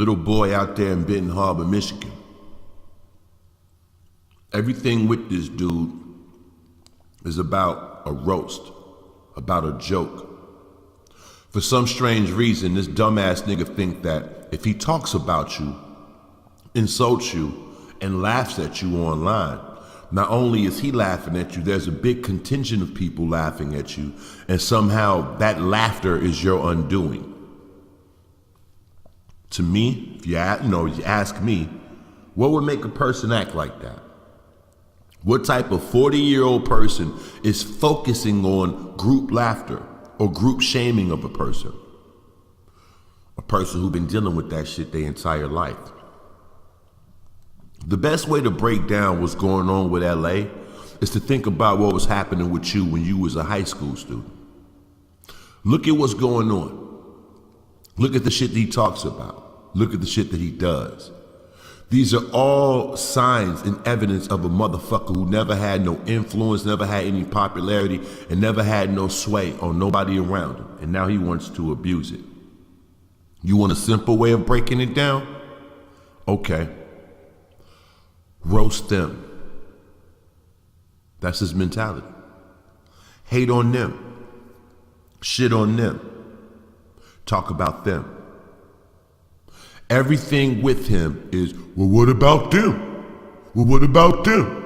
Little boy out there in Benton Harbor, Michigan. Everything with this dude is about a roast, about a joke. For some strange reason, this dumbass nigga think that if he talks about you, insults you, and laughs at you online, not only is he laughing at you, there's a big contingent of people laughing at you, and somehow that laughter is your undoing. To me, if you ask me, what would make a person act like that? What type of 40-year-old person is focusing on group laughter or group shaming of a person? A person who's been dealing with that shit their entire life. The best way to break down what's going on with L.A. is to think about what was happening with you when you was a high school student. Look at what's going on. Look at the shit that he talks about. Look at the shit that he does. These are all signs and evidence of a motherfucker who never had no influence, never had any popularity, and never had no sway on nobody around him. And now he wants to abuse it. You want a simple way of breaking it down? Okay. Roast them. That's his mentality. Hate on them. Shit on them. Talk about them. Everything with him is, well, what about them? Well, what about them?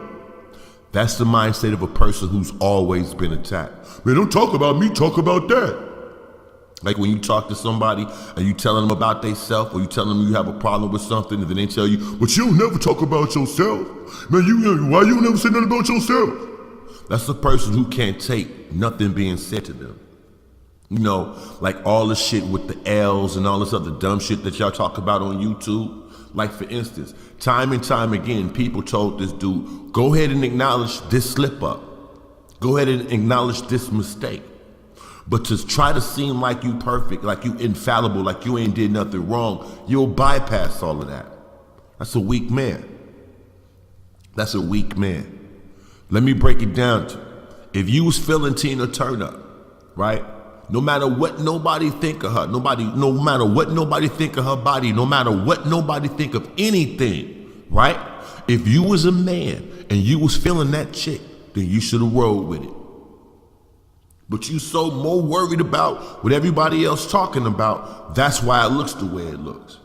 That's the mindset of a person who's always been attacked. Man, don't talk about me, talk about that. Like when you talk to somebody and you telling them about themselves, or you telling them you have a problem with something, and then they tell you, but you never talk about yourself. Man, why you never say nothing about yourself? That's the person who can't take nothing being said to them. You know, like all the shit with the L's and all this other dumb shit that y'all talk about on YouTube. Like for instance, time and time again, people told this dude, go ahead and acknowledge this slip up. Go ahead and acknowledge this mistake. But to try to seem like you perfect, like you infallible, like you ain't did nothing wrong, you'll bypass all of that. That's a weak man. That's a weak man. Let me break it down to you. If you was feeling Tina Turner, right? No matter what nobody think of her, no matter what nobody think of her body, no matter what nobody think of anything, right? If you was a man and you was feeling that chick, then you should have rolled with it. But you so more worried about what everybody else talking about, that's why it looks the way it looks.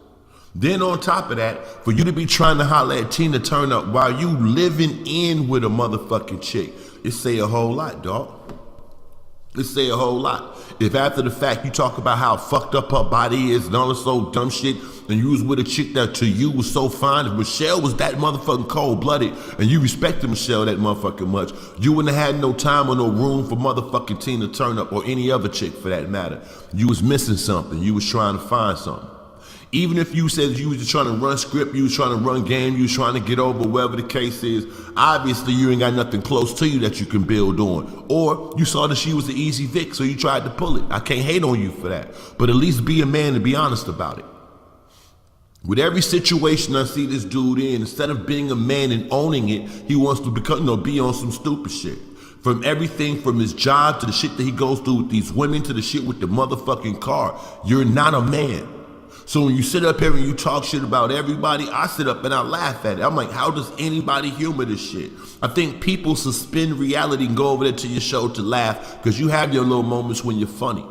Then on top of that, for you to be trying to holler at Tina Turner while you living in with a motherfucking chick, it say a whole lot, dog. It say a whole lot. If after the fact you talk about how fucked up her body is and all this old dumb shit, and you was with a chick that to you was so fine, if Michelle was that motherfucking cold-blooded and you respected Michelle that motherfucking much, you wouldn't have had no time or no room for motherfucking Tina Turner or any other chick for that matter. You was missing something. You was trying to find something. Even if you said you was just trying to run script, you was trying to run game, you was trying to get over whatever the case is, obviously you ain't got nothing close to you that you can build on. Or you saw that she was the easy Vic, so you tried to pull it. I can't hate on you for that. But at least be a man and be honest about it. With every situation I see this dude in, instead of being a man and owning it, he wants to become, be on some stupid shit. From everything from his job to the shit that he goes through with these women to the shit with the motherfucking car. You're not a man. So when you sit up here and you talk shit about everybody, I sit up and I laugh at it. I'm like, how does anybody humor this shit? I think people suspend reality and go over there to your show to laugh because you have your little moments when you're funny.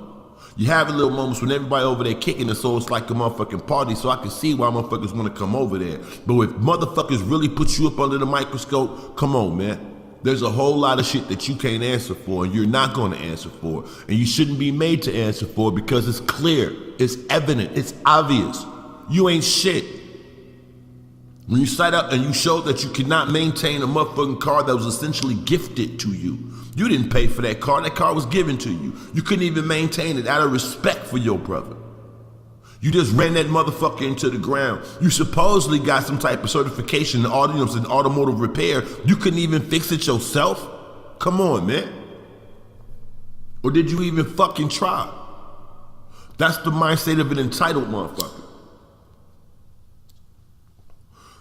You have your little moments when everybody over there kicking it, so it's like a motherfucking party, so I can see why motherfuckers want to come over there. But if motherfuckers really put you up under the microscope, come on, man. There's a whole lot of shit that you can't answer for and you're not going to answer for. And you shouldn't be made to answer for because it's clear, it's evident, it's obvious. You ain't shit. When you sat up and you showed that you cannot maintain a motherfucking car that was essentially gifted to you. You didn't pay for that car was given to you. You couldn't even maintain it out of respect for your brother. You just ran that motherfucker into the ground. You supposedly got some type of certification in automotive repair. You couldn't even fix it yourself? Come on, man. Or did you even fucking try? That's the mindset of an entitled motherfucker.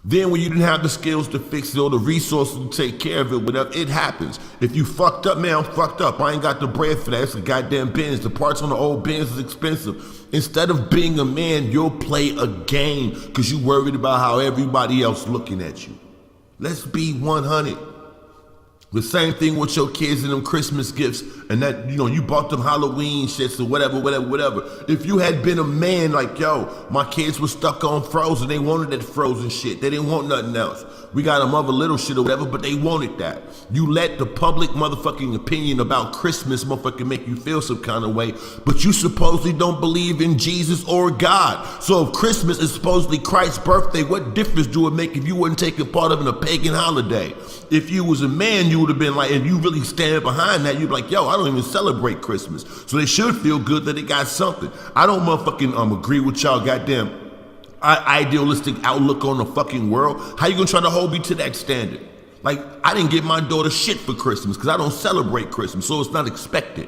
Then when you didn't have the skills to fix it or the resources to take care of it, whatever, it happens. If you fucked up, man, I'm fucked up. I ain't got the bread for that. It's a goddamn Benz. The parts on the old Benz is expensive. Instead of being a man, you'll play a game because you worried about how everybody else looking at you. Let's be 100. The same thing with your kids and them Christmas gifts and that, you bought them Halloween shits or whatever. If you had been a man like, yo, my kids were stuck on Frozen, they wanted that Frozen shit. They didn't want nothing else. We got them other little shit or whatever, but they wanted that. You let the public motherfucking opinion about Christmas motherfucking make you feel some kind of way, but you supposedly don't believe in Jesus or God. So if Christmas is supposedly Christ's birthday, what difference do it make if you wouldn't take a part of it in a pagan holiday? If you was a man, you would have been like, and you really stand behind that, you'd be like, yo, I don't even celebrate Christmas. So they should feel good that they got something. I don't motherfucking agree with y'all goddamn idealistic outlook on the fucking world. How you gonna try to hold me to that standard? Like, I didn't get my daughter shit for Christmas because I don't celebrate Christmas, so it's not expected.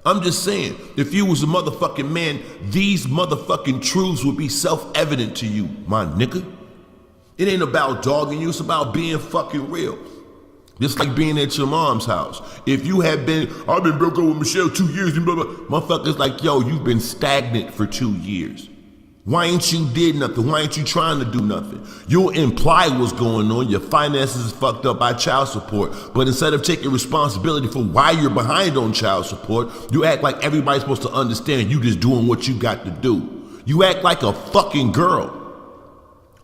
I'm just saying, if you was a motherfucking man, these motherfucking truths would be self-evident to you, my nigga. It ain't about dogging you, it's about being fucking real. Just like being at your mom's house. If you had been, I've been broke up with Michelle 2 years, and blah, blah, motherfuckers like, yo, you've been stagnant for 2 years. Why ain't you did nothing? Why ain't you trying to do nothing? You'll imply what's going on. Your finances is fucked up by child support. But instead of taking responsibility for why you're behind on child support, you act like everybody's supposed to understand you just doing what you got to do. You act like a fucking girl.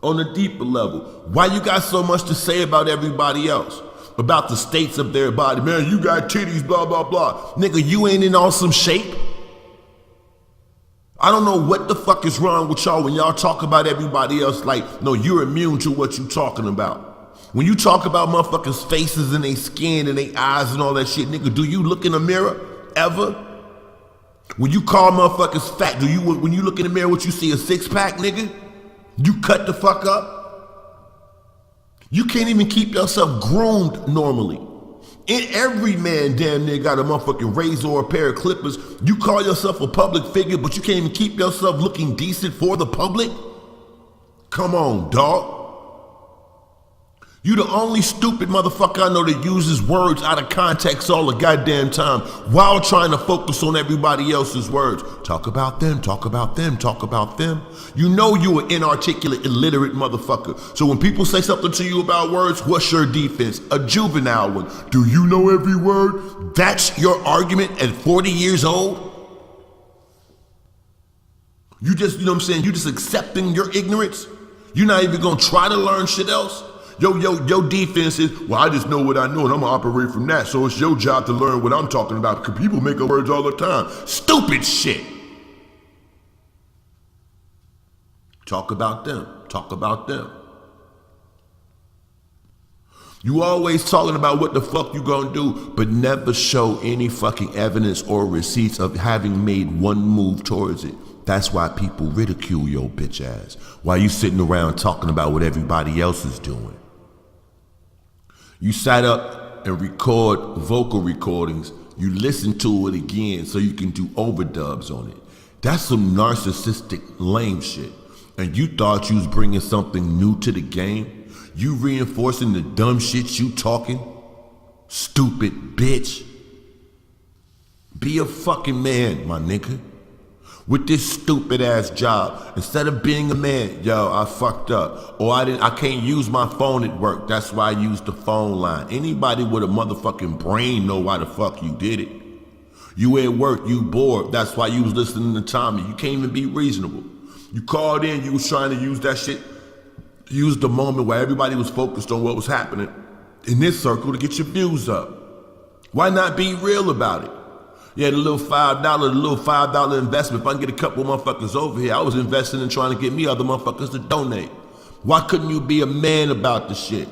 On a deeper level, why you got so much to say about everybody else? About the states of their body. Man, you got titties, blah, blah, blah. Nigga, you ain't in awesome shape. I don't know what the fuck is wrong with y'all when y'all talk about everybody else like, no, you're immune to what you talking about. When you talk about motherfuckers' faces and their skin and their eyes and all that shit, nigga, do you look in the mirror ever? When you call motherfuckers fat, when you look in the mirror, what you see, a six-pack, nigga? You cut the fuck up? You can't even keep yourself groomed normally. And every man damn near got a motherfucking razor or a pair of clippers. You call yourself a public figure, but you can't even keep yourself looking decent for the public? Come on, dog. You the only stupid motherfucker I know that uses words out of context all the goddamn time while trying to focus on everybody else's words. Talk about them, talk about them, talk about them. You know you an inarticulate, illiterate motherfucker. So when people say something to you about words, what's your defense? A juvenile one. Do you know every word? That's your argument at 40 years old? You just, you know what I'm saying? You just accepting your ignorance? You're not even gonna try to learn shit else? Your defense is, well, I just know what I know and I'm gonna operate from that, so it's your job to learn what I'm talking about because people make up words all the time. Stupid shit. Talk about them. Talk about them. You always talking about what the fuck you gonna do, but never show any fucking evidence or receipts of having made one move towards it. That's why people ridicule your bitch ass. While you sitting around talking about what everybody else is doing. You sat up and record vocal recordings. You listen to it again so you can do overdubs on it. That's some narcissistic lame shit. And you thought you was bringing something new to the game? You reinforcing the dumb shit you talking? Stupid bitch. Be a fucking man, my nigga. With this stupid ass job, instead of being a man, yo, I fucked up. Or I can't use my phone at work. That's why I used the phone line. Anybody with a motherfucking brain know why the fuck you did it. You at work, you bored. That's why you was listening to Tommy. You can't even be reasonable. You called in, you was trying to use that shit, use the moment where everybody was focused on what was happening in this circle to get your views up. Why not be real about it? Yeah, the little $5 investment. If I can get a couple motherfuckers over here, I was investing in trying to get me other motherfuckers to donate. Why couldn't you be a man about the shit?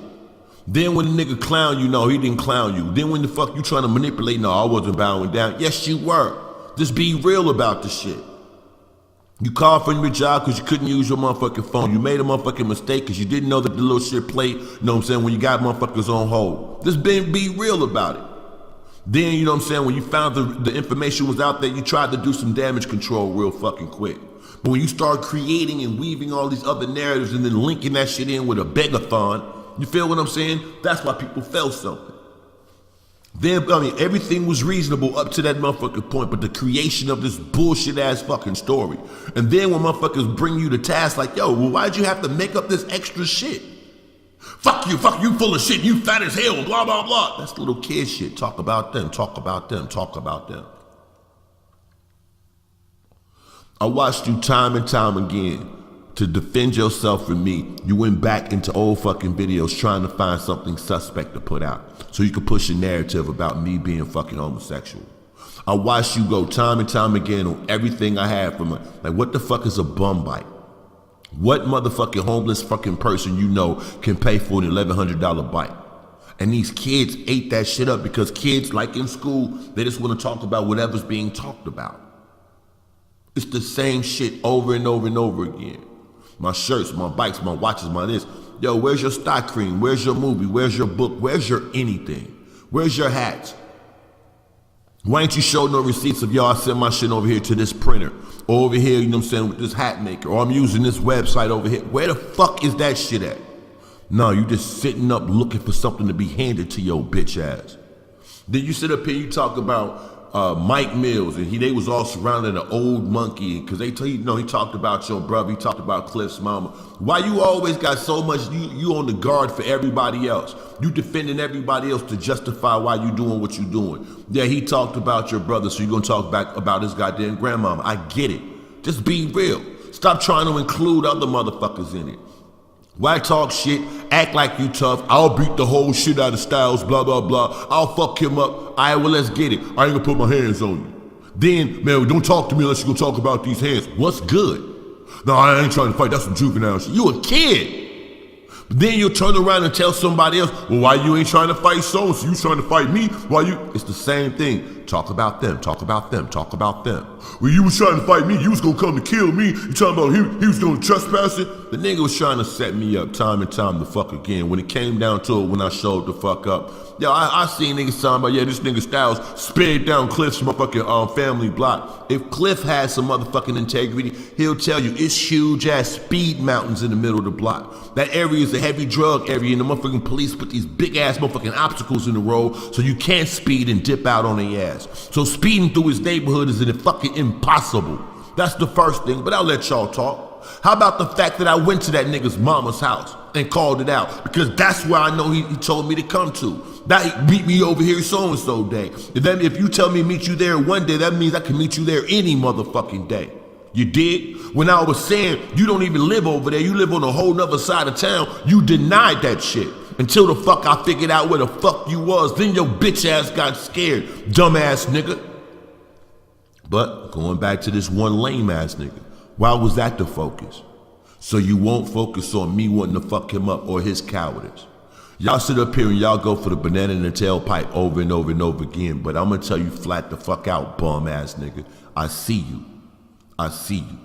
Then when the nigga clown you, no, he didn't clown you. Then when the fuck you trying to manipulate, no, I wasn't bowing down. Yes, you were. Just be real about the shit. You called from your job because you couldn't use your motherfucking phone. You made a motherfucking mistake because you didn't know that the little shit played, you know what I'm saying, when you got motherfuckers on hold. Just be real about it. Then, you know what I'm saying, when you found the information was out there, you tried to do some damage control real fucking quick. But when you start creating and weaving all these other narratives and then linking that shit in with a begathon, you feel what I'm saying? That's why people felt something. Then, everything was reasonable up to that motherfucking point, but the creation of this bullshit ass fucking story. And then when motherfuckers bring you to task like, yo, well, why'd you have to make up this extra shit? Fuck you full of shit, you fat as hell, blah, blah, blah. That's little kid shit. Talk about them, talk about them, talk about them. I watched you time and time again. To defend yourself from me, you went back into old fucking videos trying to find something suspect to put out so you could push a narrative about me being fucking homosexual. I watched you go time and time again on everything I had from like, what the fuck is a bum bite? What motherfucking homeless fucking person you know can pay for an $1,100 bite? And these kids ate that shit up because kids, like in school, they just want to talk about whatever's being talked about. It's the same shit over and over and over again. My shirts, my bikes, my watches, my this. Yo, where's your stock cream? Where's your movie? Where's your book? Where's your anything? Where's your hats? Why ain't you show no receipts of, yo, I send my shit over here to this printer? Or over here, you know what I'm saying, with this hat maker. Or I'm using this website over here. Where the fuck is that shit at? No, you just sitting up looking for something to be handed to your bitch ass. Then you sit up here, you talk about Mike Mills, and they was all surrounding an old monkey, because he talked about your brother, he talked about Cliff's mama. Why you always got so much, you on the guard for everybody else? You defending everybody else to justify why you doing what you doing. Yeah, he talked about your brother, so you gonna talk back about his goddamn grandmama. I get it. Just be real. Stop trying to include other motherfuckers in it. Why talk shit, act like you tough, I'll beat the whole shit out of Stylz, blah, blah, blah, I'll fuck him up, all right, well, let's get it. I ain't gonna put my hands on you. Then, man, don't talk to me unless you gonna talk about these hands. What's good? No, I ain't trying to fight, that's some juvenile shit. You a kid. But then you'll turn around and tell somebody else, well, why you ain't trying to fight so-and-so? You trying to fight me? Why you? It's the same thing. Talk about them, talk about them, talk about them. Well, you was trying to fight me, you was gonna come to kill me. You talking about he was gonna trespass it? The nigga was trying to set me up time and time the fuck again. When it came down to it, when I showed the fuck up, yo, I seen niggas talking about, yeah, this nigga Stylz sped down Cliff's motherfucking family block. If Cliff has some motherfucking integrity, he'll tell you it's huge ass speed mountains in the middle of the block. That area is a heavy drug area, and the motherfucking police put these big ass motherfucking obstacles in the road so you can't speed and dip out on their ass. So speeding through his neighborhood is fucking impossible. That's the first thing, but I'll let y'all talk. How about the fact that I went to that nigga's mama's house and called it out? Because that's where I know he told me to come to. That meet me over here so-and-so day. If you tell me to meet you there one day, that means I can meet you there any motherfucking day. You did? When I was saying you don't even live over there, you live on a whole nother side of town, you denied that shit. Until the fuck I figured out where the fuck you was, then your bitch ass got scared, dumbass nigga. But going back to this one lame ass nigga, why was that the focus? So you won't focus on me wanting to fuck him up or his cowardice. Y'all sit up here and y'all go for the banana in the tailpipe over and over and over again, but I'm gonna tell you flat the fuck out, bum ass nigga. I see you. I see you.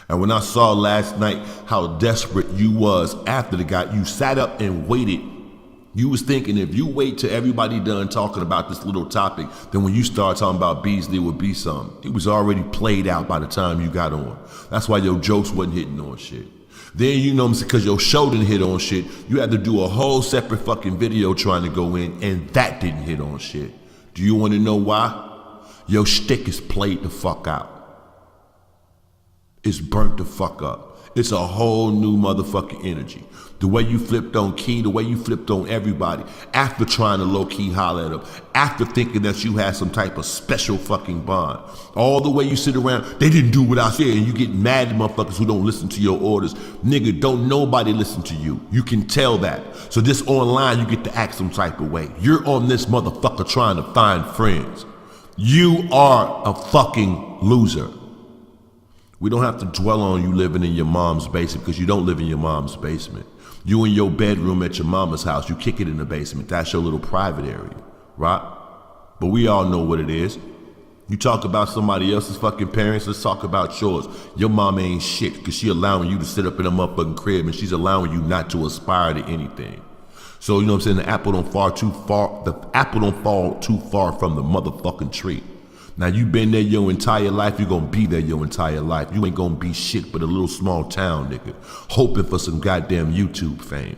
And when I saw last night how desperate you was after the guy, you sat up and waited. You was thinking if you wait till everybody done talking about this little topic, then when you start talking about Beasley, it would be something. It was already played out by the time you got on. That's why your jokes wasn't hitting on shit. Then, you know what I'm saying, because your show didn't hit on shit, you had to do a whole separate fucking video trying to go in, and that didn't hit on shit. Do you want to know why? Your shtick is played the fuck out. It's burnt the fuck up. It's a whole new motherfucking energy. The way you flipped on Key, the way you flipped on everybody, after trying to low-key holler at them, after thinking that you had some type of special fucking bond. All the way you sit around, they didn't do what I said, and you get mad at motherfuckers who don't listen to your orders. Nigga, don't nobody listen to you. You can tell that. So this online, you get to act some type of way. You're on this motherfucker trying to find friends. You are a fucking loser. We don't have to dwell on you living in your mom's basement, because you don't live in your mom's basement. You in your bedroom at your mama's house, you kick it in the basement. That's your little private area, right? But we all know what it is. You talk about somebody else's fucking parents, let's talk about yours. Your mama ain't shit, because she allowing you to sit up in a motherfucking crib, and she's allowing you not to aspire to anything. So, you know what I'm saying, the apple don't fall too far from the motherfucking tree. Now you been there your entire life, you gonna be there your entire life. You ain't gonna be shit but a little small town nigga, hoping for some goddamn YouTube fame.